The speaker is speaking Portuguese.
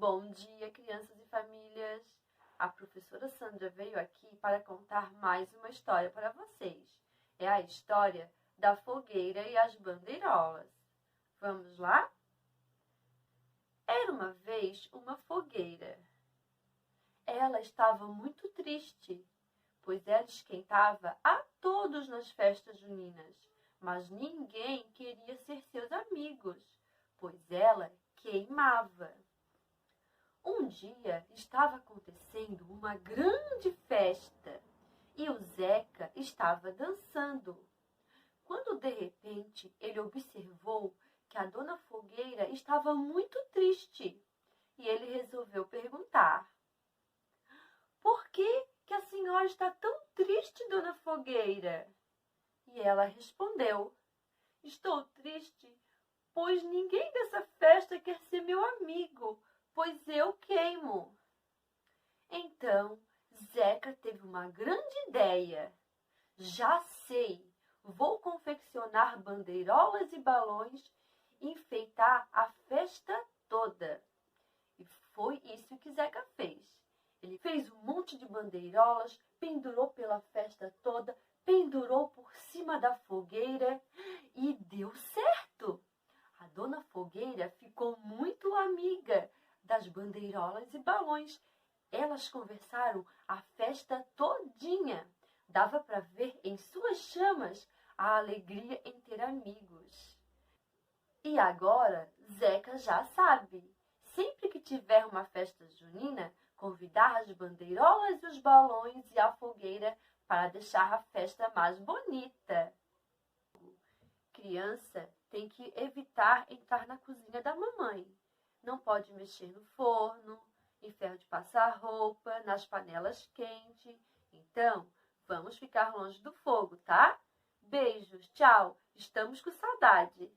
Bom dia, crianças e famílias! A professora Sandra veio aqui para contar mais uma história para vocês. É a história da fogueira e as bandeirolas. Vamos lá? Era uma vez uma fogueira. Ela estava muito triste, pois ela esquentava a todos nas festas juninas, mas ninguém queria ser seus amigos, pois ela queimava. Um dia estava acontecendo uma grande festa e o Zeca estava dançando, quando de repente ele observou que a dona Fogueira estava muito triste e ele resolveu perguntar: "Por que a senhora está tão triste, dona Fogueira?" E ela respondeu: "Estou triste, pois ninguém dessa festa quer ser meu amigo, pois eu queimo." Então, Zeca teve uma grande ideia. "Já sei, vou confeccionar bandeirolas e balões e enfeitar a festa toda." E foi isso que Zeca fez. Ele fez um monte de bandeirolas, pendurou pela festa toda, pendurou por cima da fogueira e deu certo. A dona Fogueira ficou muito amiga das bandeirolas e balões. Elas conversaram a festa todinha. Dava para ver em suas chamas a alegria em ter amigos. E agora, Zeca já sabe. Sempre que tiver uma festa junina, convidar as bandeirolas, os balões e a fogueira para deixar a festa mais bonita. Criança tem que evitar entrar na cozinha da mamãe. Não pode mexer no forno, em ferro de passar roupa, nas panelas quentes. Então, vamos ficar longe do fogo, tá? Beijos, tchau. Estamos com saudade.